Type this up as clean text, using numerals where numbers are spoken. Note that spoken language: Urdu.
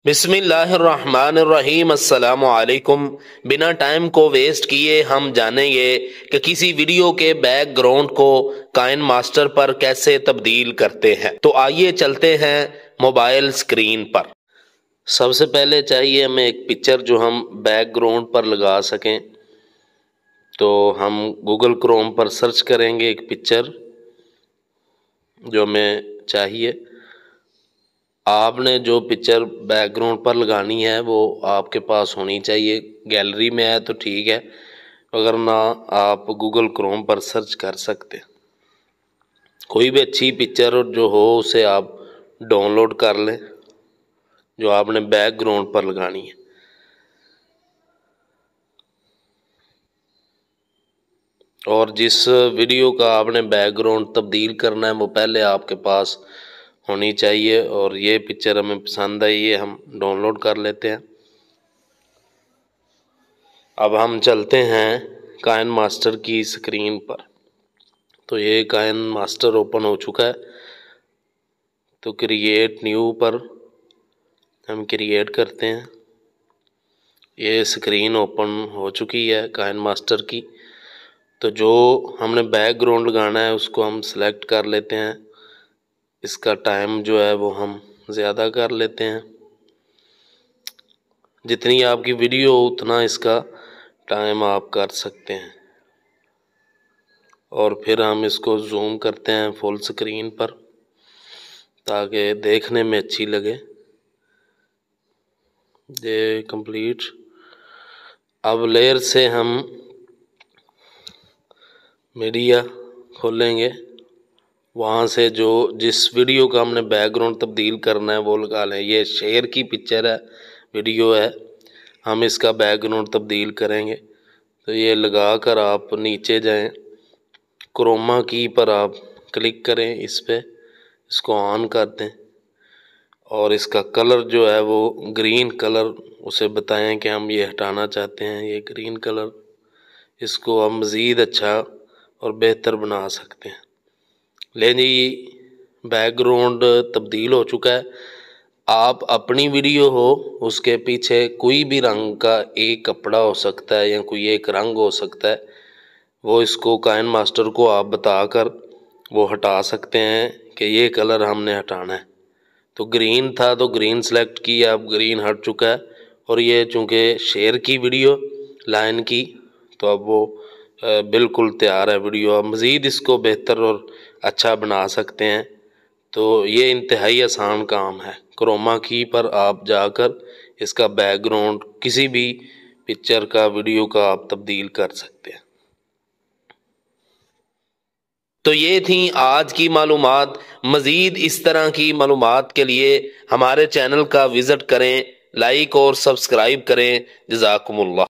بسم اللہ الرحمن الرحیم۔ السلام علیکم۔ بنا ٹائم کو ویسٹ کیے ہم جانیں گے کہ کسی ویڈیو کے بیک گراؤنڈ کو کائن ماسٹر پر کیسے تبدیل کرتے ہیں۔ تو آئیے چلتے ہیں موبائل سکرین پر۔ سب سے پہلے چاہیے ہمیں ایک پکچر جو ہم بیک گراؤنڈ پر لگا سکیں، تو ہم گوگل کروم پر سرچ کریں گے ایک پکچر جو ہمیں چاہیے۔ آپ نے جو پکچر بیک گراؤنڈ پر لگانی ہے وہ آپ کے پاس ہونی چاہیے، گیلری میں ہے تو ٹھیک ہے، اگر نہ آپ گوگل کروم پر سرچ کر سکتے۔ کوئی بھی اچھی پکچر جو ہو اسے آپ ڈاؤن لوڈ کر لیں جو آپ نے بیک گراؤنڈ پر لگانی ہے۔ اور جس ویڈیو کا آپ نے بیک گراؤنڈ تبدیل کرنا ہے وہ پہلے آپ کے پاس ہونی چاہیے، اور یہ پکچر ہمیں پسند آئی ہے، ہم ڈاؤن لوڈ کر لیتے ہیں۔ اب ہم چلتے ہیں کائن ماسٹر کی سکرین پر۔ تو یہ کائن ماسٹر اوپن ہو چکا ہے، تو کریٹ نیو پر ہم کریٹ کرتے ہیں۔ یہ سکرین اوپن ہو چکی ہے کائن ماسٹر کی۔ تو جو ہم نے بیک گراؤنڈ لگانا ہے اس کو ہم سلیکٹ کر لیتے ہیں، اس کا ٹائم جو ہے وہ ہم زیادہ کر لیتے ہیں، جتنی آپ کی ویڈیو ہو اتنا اس کا ٹائم آپ کر سکتے ہیں، اور پھر ہم اس کو زوم کرتے ہیں فل سکرین پر تاکہ دیکھنے میں اچھی لگے۔ یہ کمپلیٹ۔ اب لیئر سے ہم میڈیا کھولیں گے، وہاں سے جس ویڈیو کا ہم نے بیک گراؤنڈ تبدیل کرنا ہے وہ لگا لیں۔ یہ شیر کی پکچر ہے، ویڈیو ہے، ہم اس کا بیک گراؤنڈ تبدیل کریں گے۔ تو یہ لگا کر آپ نیچے جائیں، کروما کی پر آپ کلک کریں، اس پہ اس کو آن کر دیں، اور اس کا کلر جو ہے وہ گرین کلر اسے بتائیں کہ ہم یہ ہٹانا چاہتے ہیں، یہ گرین کلر، اس کو ہم مزید اچھا اور بہتر بنا سکتے ہیں۔ لیں جی، بیک گراؤنڈ تبدیل ہو چکا ہے۔ آپ اپنی ویڈیو ہو اس کے پیچھے کوئی بھی رنگ کا ایک کپڑا ہو سکتا ہے یا کوئی ایک رنگ ہو سکتا ہے، وہ اس کو کائن ماسٹر کو آپ بتا کر وہ ہٹا سکتے ہیں کہ یہ کلر ہم نے ہٹانا ہے۔ تو گرین تھا تو گرین سلیکٹ کیا، اب گرین ہٹ چکا ہے، اور یہ چونکہ شیر کی ویڈیو لائن کی تو اب وہ بالکل تیار ہے ویڈیو۔ اب مزید اس کو بہتر اور اچھا بنا سکتے ہیں، تو یہ انتہائی آسان کام ہے۔ کروما کی پر آپ جا کر اس کا بیک گراؤنڈ کسی بھی پکچر کا ویڈیو کا آپ تبدیل کر سکتے ہیں۔ تو یہ تھیں آج کی معلومات۔ مزید اس طرح کی معلومات کے لیے ہمارے چینل کا وزٹ کریں، لائک اور سبسکرائب کریں۔ جزاکم اللہ۔